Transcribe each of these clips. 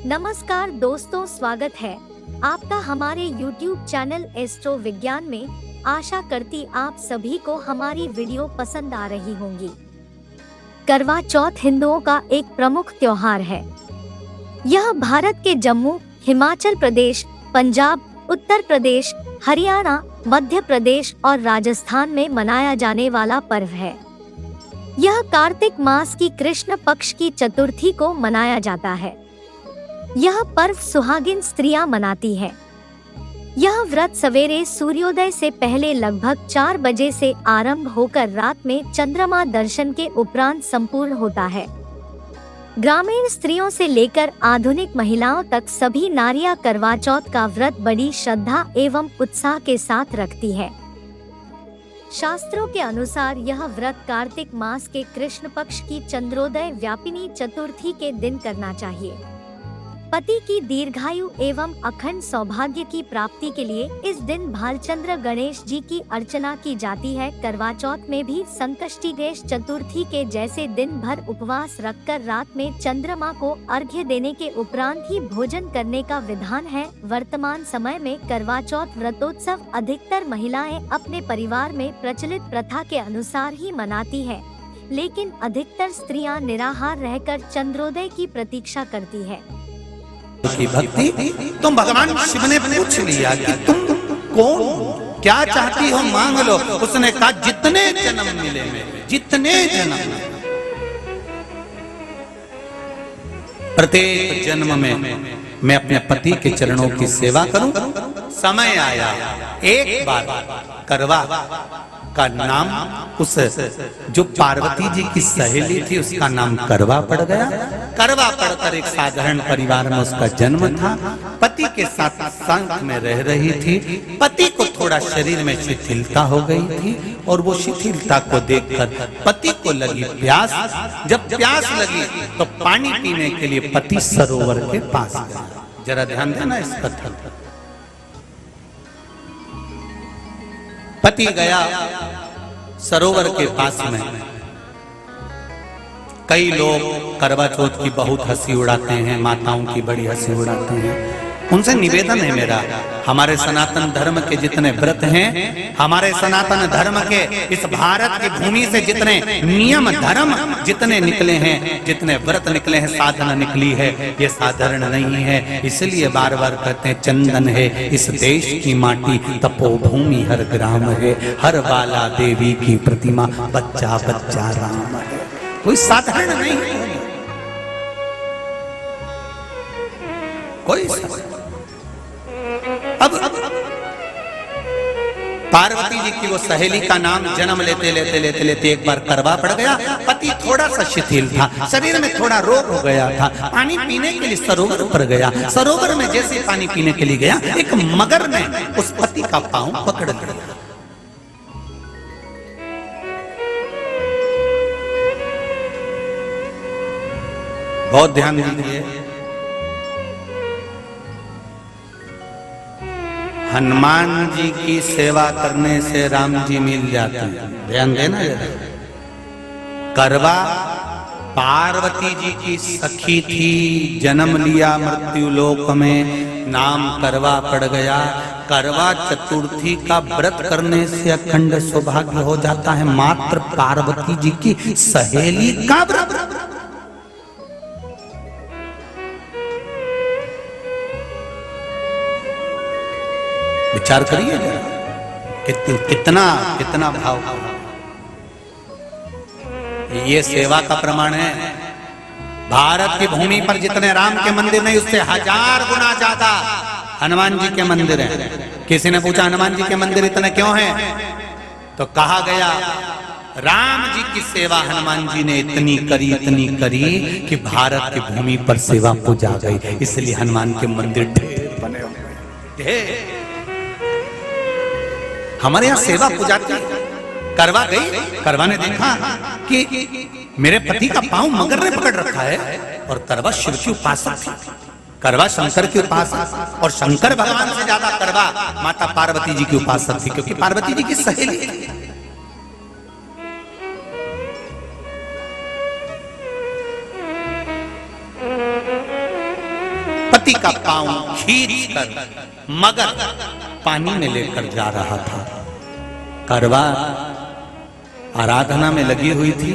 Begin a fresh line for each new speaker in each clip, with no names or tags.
नमस्कार दोस्तों, स्वागत है आपका हमारे YouTube चैनल एस्ट्रो विज्ञान में। आशा करती आप सभी को हमारी वीडियो पसंद आ रही होंगी। करवा चौथ हिंदुओं का एक प्रमुख त्योहार है। यह भारत के जम्मू, हिमाचल प्रदेश, पंजाब, उत्तर प्रदेश, हरियाणा, मध्य प्रदेश और राजस्थान में मनाया जाने वाला पर्व है। यह कार्तिक मास की कृष्ण पक्ष की चतुर्थी को मनाया जाता है। यह पर्व सुहागिन स्त्रियां मनाती है। यह व्रत सवेरे सूर्योदय से पहले लगभग 4 बजे से आरंभ होकर रात में चंद्रमा दर्शन के उपरांत संपूर्ण होता है। ग्रामीण स्त्रियों से लेकर आधुनिक महिलाओं तक सभी नारियां करवा चौथ का व्रत बड़ी श्रद्धा एवं उत्साह के साथ रखती है। शास्त्रों के अनुसार यह व्रत कार्तिक मास के कृष्ण पक्ष की चंद्रोदय व्यापिनी चतुर्थी के दिन करना चाहिए। पति की दीर्घायु एवं अखंड सौभाग्य की प्राप्ति के लिए इस दिन भालचंद्र गणेश जी की अर्चना की जाती है। करवा चौथ में भी संकष्टी गणेश चतुर्थी के जैसे दिन भर उपवास रखकर रात में चंद्रमा को अर्घ्य देने के उपरांत ही भोजन करने का विधान है। वर्तमान समय में करवा चौथ व्रतोत्सव अधिकतर महिलाएं अपने परिवार में प्रचलित प्रथा के अनुसार ही मनाती है, लेकिन अधिकतर स्त्रियां निराहार रहकर चंद्रोदय की प्रतीक्षा करती है।
की भक्ति तुम भगवान शिव ने पूछ लिया कि तुम कौन, क्या चाहती हो, मांग लो। उसने कहा जितने जन्म मिले, जितने जन्म, प्रत्येक जन्म में मैं अपने पति के चरणों की सेवा करूं। समय आया, एक बार करवा का नाम उस जो पार्वती जी की सहेली थी उसका नाम करवा पड़ गया। करवा पड़कर एक साधारण परिवार में उसका जन्म था। पति के साथ संग में रह रही थी। पति को थोड़ा शरीर में शिथिलता हो गई थी और वो शिथिलता को देखकर पति को लगी प्यास। जब प्यास लगी तो पानी पीने के लिए पति सरोवर के पास गया। जरा ध्यान देना इस कथन। पति गया सरोवर के पास में। कई लोग करवा चौथ की बहुत हंसी उड़ाते हैं, माताओं की बड़ी हंसी उड़ाते हैं। उनसे निवेदन है मेरा, हमारे सनातन धर्म के जितने व्रत हैं, हमारे सनातन धर्म के इस भारत की भूमि से जितने नियम धर्म जितने निकले हैं, जितने व्रत निकले हैं, साधना निकली है, ये साधारण नहीं है। इसलिए बार बार कहते हैं चंदन है इस देश की माटी, तपोभूमि हर ग्राम है, हर बाला देवी की प्रतिमा, बच्चा बच्चा राम है। कोई साधारण नहीं है, कोई अब पार्वती जी की वो सहेली का नाम जन्म लेते लेते लेते लेते एक बार करवा पड़ गया। पति थोड़ा सा शिथिल था, शरीर में थोड़ा रोग हो गया था। पानी पीने के लिए सरोवर पर गया। सरोवर में जैसे पानी पीने के लिए गया, एक मगर ने उस पति का पांव पकड़ लिया। बहुत ध्यान दीजिए, हनुमान जी की सेवा करने से राम जी मिल जाते हैं। ध्यान देना जरा। करवा पार्वती जी की सखी थी, जन्म लिया मृत्यु लोक में, नाम करवा पड़ गया। करवा चतुर्थी का व्रत करने से अखंड सौभाग्य हो जाता है। मात्र पार्वती जी की सहेली का व्रत। विचार करिए कितना कितना भाव। ये सेवा का प्रमाण है। भारत की भूमि पर जितने राम के मंदिर नहीं, उससे 1000 गुना ज्यादा हनुमान जी के मंदिर हैं। किसी ने पूछा हनुमान जी के मंदिर इतने क्यों हैं, तो कहा गया राम जी की सेवा हनुमान जी ने इतनी करी कि भारत की भूमि पर सेवा पूजा गई। इसलिए हनुमान के मंदिर ढेर बने हुए ढेर। हमारे यहाँ सेवा पूजाती करवा गई। करवा ने देखा कि मेरे पति का पांव मगर ने पकड़ रखा है, और करवा शिव की उपासक थी। करवा शंकर की उपासक, और शंकर भगवान से ज्यादा करवा माता पार्वती जी की उपासक थी, क्योंकि पार्वती जी की सहेली थी। पति का पांव खींचकर मगर पानी में लेकर जा रहा था। करवा आराधना में लगी हुई थी।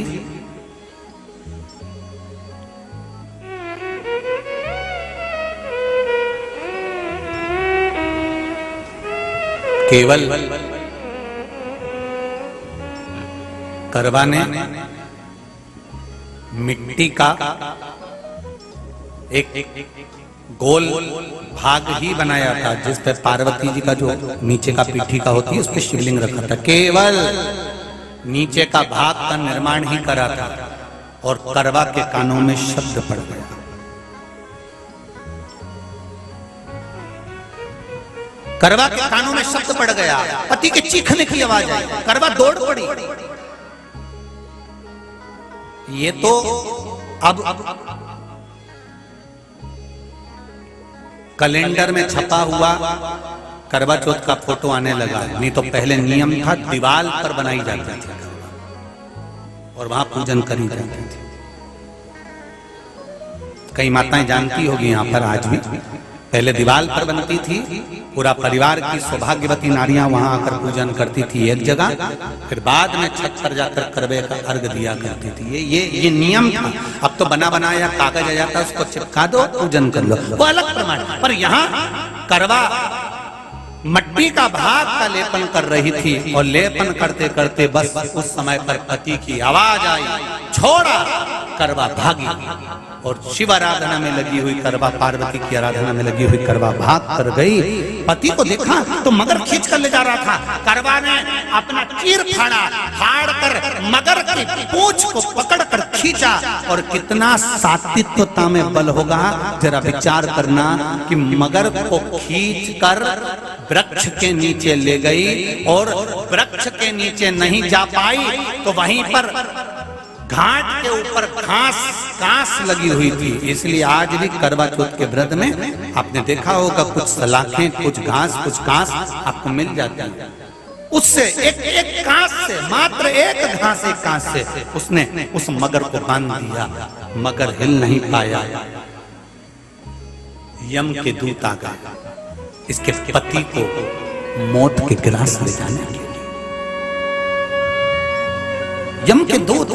केवल करवा ने मिट्टी का एक गोल भाग ही बनाया था, जिस पे पार्वती जी का जो नीचे का पीठी का होती है उस पे शिवलिंग रखा था। केवल नीचे का भाग का निर्माण ही करा था और करवा के कानों में शब्द पड़ गया। करवा के कानों में शब्द पड़ गया, पति के चीखने की आवाज आई। करवा दौड़ पड़ी। ये तो अब कैलेंडर में छपा हुआ करवा चौथ का फोटो आने लगा, नहीं तो पहले नियम था दीवार पर बनाई जाती थी और वहां पूजन करी जाती थी। कई माताएं जानती होगी यहाँ पर आज भी, पहले दीवार पर बनती थी, पूरा परिवार की सौभाग्यवती नारियां वहां आकर पूजन करती थी एक जगह, फिर बाद में छत पर जाकर करवे का अर्घ दिया करती थी। ये नियम था। अब तो बना बनाया कागज आ जाता, उसको चिपका दो, पूजन कर लो, वो अलग प्रमाण। पर यहाँ करवा मट्टी का भाग का लेपन कर रही थी और लेपन करते करते बस उस समय पर पति की आवाज आई, छोड़ा। करवा भागी और शिव आराधना में लगी हुई करवा, पार्वती की आराधना में लगी हुई करवा भाग कर गई। पति को देखा तो मगर खींच कर ले जा रहा था। करवा ने अपना चीर फाड़ कर मगर की पूंछ को पकड़कर खींचा। और कितना सात्विकता में बल होगा, जरा विचार करना कि मगर को खींच कर वृक्ष के नीचे ले गई और वृक्ष के नीचे नहीं जा पाई तो वहीं पर घाट के ऊपर घास लगी हुई थी। इसलिए आज भी करवा चौथ के व्रत में आपने देखा होगा कुछ सलाखें, कुछ घास आपको मिल जाती है। उससे एक घास से, मात्र एक घास, एक घास से उसने उस मगर को बांध दिया। मगर हिल नहीं पाया। यम के दूत आ गए इसके पति को मौत के ग्रास ले जाने के लिए। यम के दूत।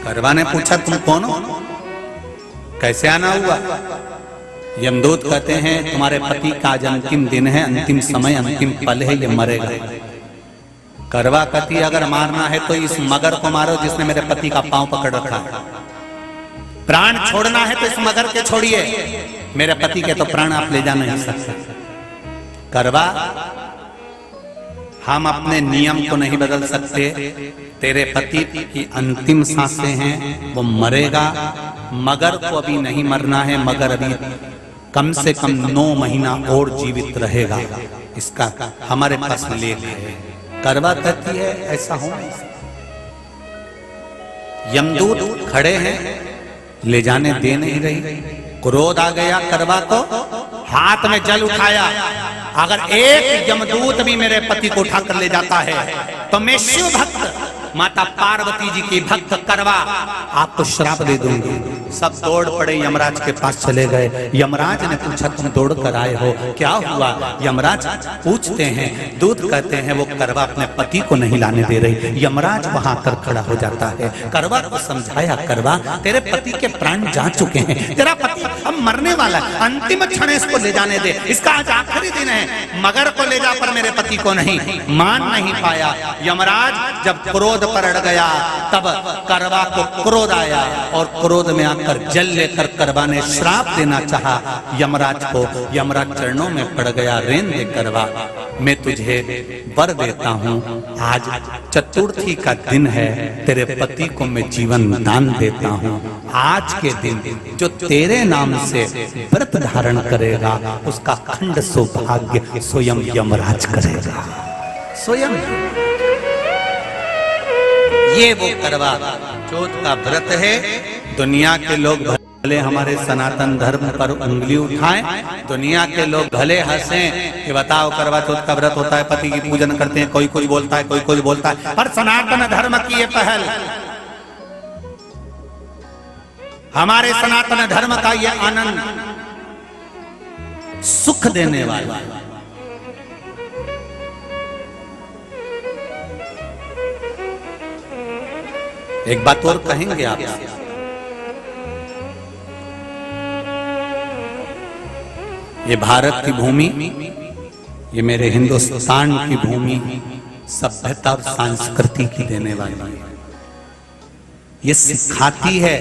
करवा ने पूछा तुम कौन हो, कैसे आना हुआ? यमदूत कहते हैं तुम्हारे पति का आज अंतिम दिन है, अंतिम समय, अंतिम पल है, ये मरेगा। करवा कहती अगर मारना है तो इस मगर को मारो जिसने मेरे पति का पांव पकड़ रखा। प्राण छोड़ना है तो इस मगर के छोड़िए, मेरे पति के तो प्राण आप ले जा नहीं सकते। करवा हम अपने नियम को नहीं बदल सकते। तेरे पति की अंतिम सांसें हैं, वो मरेगा। मगर को अभी नहीं मरना है, मगर अभी कम से कम 9 महीना और जीवित रहेगा। इसका हमारे पास लेख है। करवा कहती है ऐसा हो नहीं सकता। यमदूत खड़े हैं, ले जाने दे नहीं रही। क्रोध आ गया करवा को, हाथ में जल उठाया। अगर एक यमदूत भी मेरे पति को उठाकर ले जाता है तो मैं शिव भक्त माता पार्वती जी की भक्त करवा आपको श्राप दे दूंगी। सब दौड़ पड़े, यमराज के पास चले गए। यमराज ने पूछा तुम दौड़ कर आए हो, क्या हुआ? यमराज पूछते हैं, दूत कहते हैं वो करवा अपने पति को नहीं लाने दे रही। यमराज वहां कर खड़ा हो जाता है। करवा को समझाया, करवा तेरे पति के प्राण जा चुके हैं, तेरा पति अब मरने वाला है, अंतिम क्षण इसको ले जाने दे, इसका आज आखिरी दिन है। मगर को ले जा पर मेरे पति को नहीं। मान नहीं पाया। यमराज जब क्रोध पर अड़ गया तब करवा को क्रोध आया और क्रोध में आकर जल लेकर करवा ने श्राप देना चाहा यमराज को। यमराज चरणों में पड़ गया, रेन दे करवा, मैं तुझे वर देता हूँ, आज चतुर्थी का दिन है, तेरे पति को मैं जीवन दान देता हूँ। आज के दिन जो तेरे नाम से व्रत धारण करेगा उसका खंड सौभाग्य स्वयं यमराज करेगा। स्वयं ये वो करवा चौथ का व्रत है। दुनिया के लोग भले हमारे सनातन धर्म पर उंगली उठाएं, दुनिया के लोग भले हंसें कि बताओ करवा चौथ का व्रत होता है, पति की पूजन करते हैं, कोई कुछ बोलता है, कोई कुछ बोलता है, पर सनातन धर्म की ये पहल, हमारे सनातन धर्म का ये आनंद सुख देने वाला। एक बात और कहेंगे आप, ये भारत की भूमि, ये मेरे हिंदुस्तान की भूमि सभ्यता और संस्कृति की देने वाली है। ये सिखाती है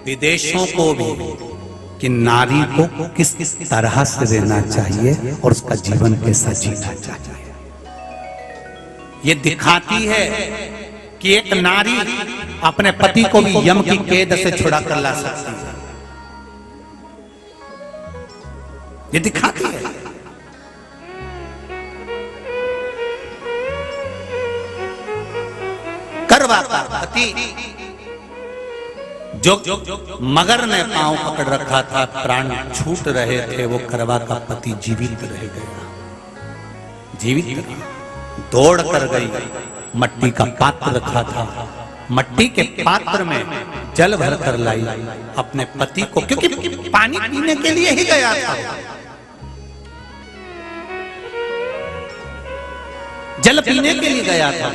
विदेशों को भी कि नारी को किस तरह से रहना चाहिए और उसका जीवन कैसा जीना चाहिए। ये दिखाती है कि एक नारी अपने पति को भी यम की कैद से छुड़ा कर ला सकती है। ये दिखाती है। करवा का पति जो मगर ने पांव पकड़ रखा था, प्राण छूट रहे थे, वो करवा का पति जीवित रह गया। जीवित दौड़ कर गई, मट्टी का पात्र रखा था, मट्टी के पात्र में जल भर कर लाई अपने पति को, क्योंकि पानी पीने के लिए ही गया था। जल पीने के लिए गया था।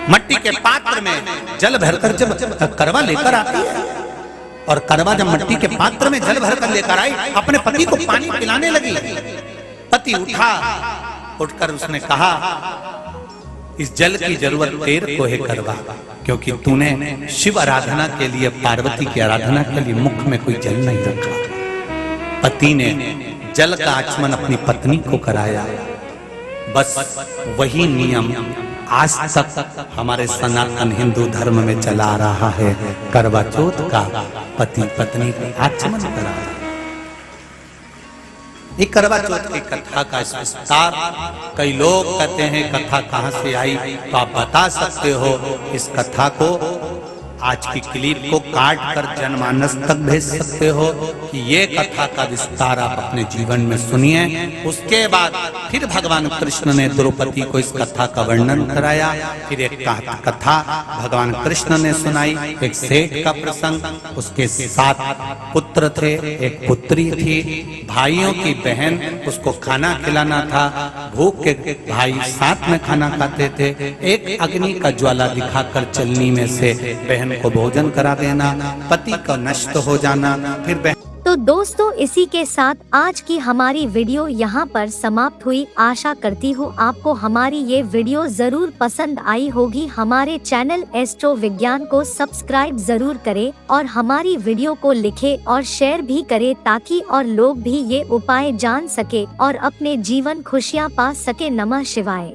मट्टी के पात्र में जल भरकर जब करवा लेकर आती है, और करवा जब मट्टी के पात्र में जल भरकर लेकर आई, अपने पति को पानी पिलाने लगी। पति उठा, उठकर उसने कहा, इस जल की जरूरत तेरे को है करवा, क्योंकि तूने शिव आराधना के लिए, पार्वती की आराधना के लिए मुख में कोई जल नहीं रखा। पति ने जल का आचमन अपनी पत्नी को कराया। बस वही नियम आज तक हमारे सनातन हिंदू धर्म में चला आ रहा है। करवा चौथ का पति पत्नी को आचमन कराया। ये करवा चौथ की कथा का विस्तार, कई लोग कहते हैं कथा कहां से आई, तो आप बता सकते हो। इस कथा को, आज की क्लिप को काट कर जनमानस तक भेज सकते हो कि ये कथा का विस्तार आप अपने जीवन में सुनिए। उसके बाद फिर भगवान कृष्ण ने द्रौपदी को इस कथा का वर्णन कराया। फिर एक कथा भगवान कृष्ण ने सुनाई, एक सेठ का प्रसंग, उसके 7 पुत्र थे, एक पुत्री थी, भाइयों की बहन, उसको खाना खिलाना था। भूख के भाई साथ में खाना खाते थे। एक अग्नि का ज्वाला दिखाकर चलनी में से बहन को भोजन करा देना, पति का नष्ट हो जाना, फिर
तो दोस्तों, इसी के साथ आज की हमारी वीडियो यहाँ पर समाप्त हुई। आशा करती हूँ आपको हमारी ये वीडियो जरूर पसंद आई होगी। हमारे चैनल एस्ट्रो विज्ञान को सब्सक्राइब जरूर करें और हमारी वीडियो को लिखें और शेयर भी करें, ताकि और लोग भी ये उपाय जान सके और अपने जीवन खुशियाँ पा सके। नमः शिवाय।